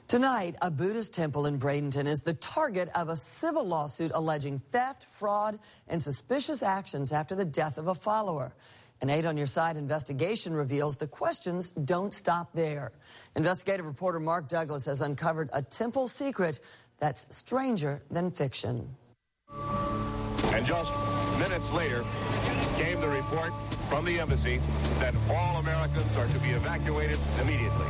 Tonight, a Buddhist temple in Bradenton is the target of a civil lawsuit alleging theft, fraud, and suspicious actions after the death of a follower. An 8 on Your Side investigation reveals the questions don't stop there. Investigative reporter Mark Douglas has uncovered a temple secret that's stranger than fiction. And just minutes later came the report from the embassy that all Americans are to be evacuated immediately.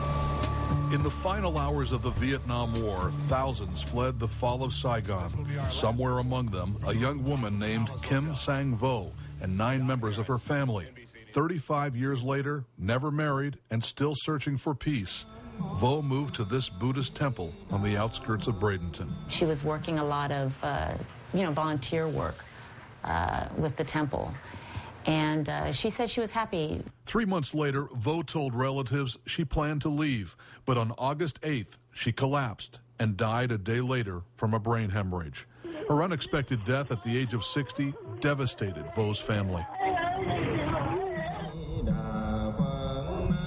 In the final hours of the Vietnam War, thousands fled the fall of Saigon. Somewhere among them, a young woman named Kim Sang-vo and 9 members of her family. 35 years later, never married and still searching for peace, Vo moved to this Buddhist temple on the outskirts of Bradenton. She was working a lot of, volunteer work with the temple. And she said she was happy. 3 months later, Vo told relatives she planned to leave. But on August 8th, she collapsed and died a day later from a brain hemorrhage. Her unexpected death at the age of 60 devastated Vo's family.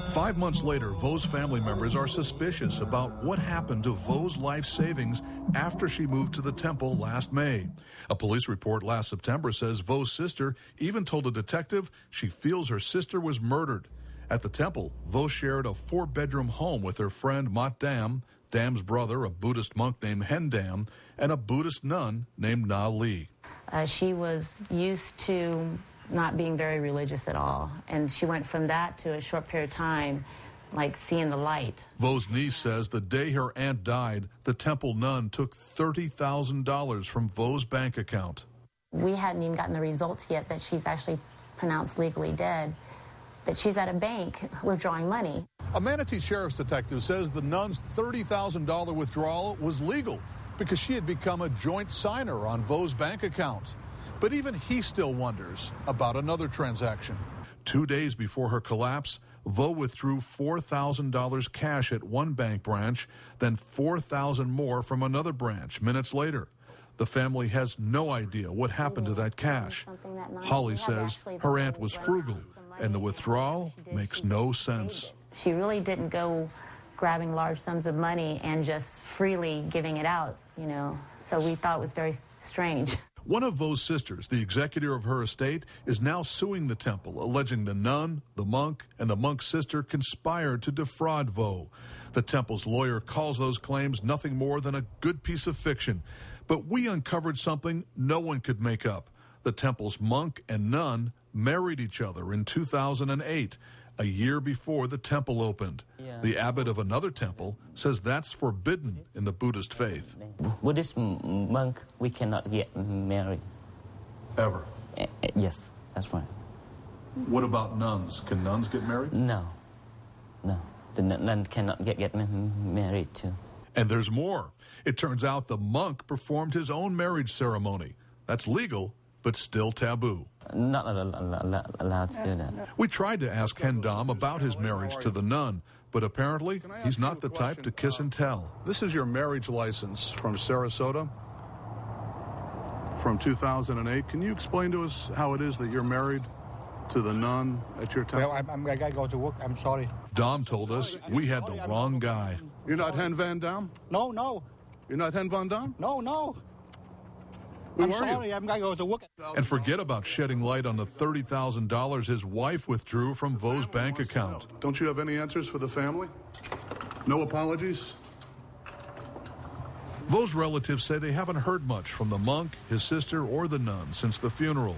5 months later, Vo's family members are suspicious about what happened to Vo's life savings after she moved to the temple last May. A police report last September says Vo's sister even told a detective she feels her sister was murdered. At the temple, Vo shared a 4-bedroom home with her friend Mat Dam, Dam's brother, a Buddhist monk named Hen Dam, and a Buddhist nun named Na Li. She was used to not being very religious at all, and she went from that to a short period of time like seeing the light. Vo's niece says the day her aunt died, the temple nun took $30,000 from Vo's bank account. We hadn't even gotten the results yet that she's actually pronounced legally dead, that she's at a bank withdrawing money. A Manatee sheriff's detective says the nun's $30,000 withdrawal was legal because she had become a joint signer on Vo's bank account. But even he still wonders about another transaction. 2 days before her collapse, Vo withdrew $4,000 cash at one bank branch, then $4,000 more from another branch minutes later. The family has no idea what happened to that cash. Holly says her aunt was frugal, and the withdrawal makes no sense. She really didn't go grabbing large sums of money and just freely giving it out, so we thought it was very strange. One of Vo's sisters, the executor of her estate, is now suing the temple, alleging the nun, the monk, and the monk's sister conspired to defraud Vo. The temple's lawyer calls those claims nothing more than a good piece of fiction. But we uncovered something no one could make up. The temple's monk and nun married each other in 2008, a year before the temple opened. The abbot of another temple says that's forbidden in the Buddhist faith. Buddhist monk, we cannot get married. Ever? Yes, that's right. What about nuns? Can nuns get married? No. The nun cannot get married too. And there's more. It turns out the monk performed his own marriage ceremony. That's legal, but still taboo. Not allowed to do that. We tried to ask Hen Dam about his marriage to the nun, but apparently he's not the type to kiss and tell. This is your marriage license from Sarasota from 2008. Can you explain to us how it is that you're married to the nun at your temple? Well, I got to go to work. I'm sorry. Dom told us we had the wrong guy. You're not Hen Van Dam? No. You're not Hen Van Dam? No. Who I'm are sorry, you? I'm going to go to work. And forget about shedding light on the $30,000 his wife withdrew from Vo's bank account. Don't you have any answers for the family? No apologies? Vo's relatives say they haven't heard much from the monk, his sister, or the nun since the funeral.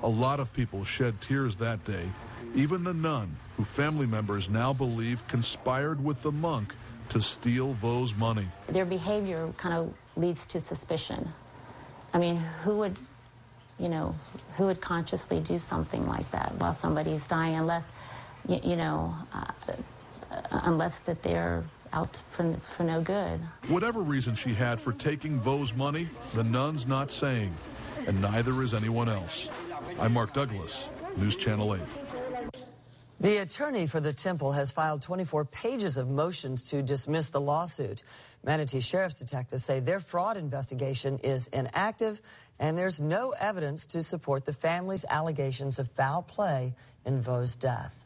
A lot of people shed tears that day. Even the nun, who family members now believe conspired with the monk to steal Vo's money. Their behavior kind of leads to suspicion. I mean, who would consciously do something like that while somebody's dying, unless, unless that they're out for no good. Whatever reason she had for taking Vo's money, the nun's not saying, and neither is anyone else. I'm Mark Douglas, News Channel 8. The attorney for the temple has filed 24 pages of motions to dismiss the lawsuit. Manatee Sheriff's detectives say their fraud investigation is inactive and there's no evidence to support the family's allegations of foul play in Vo's death.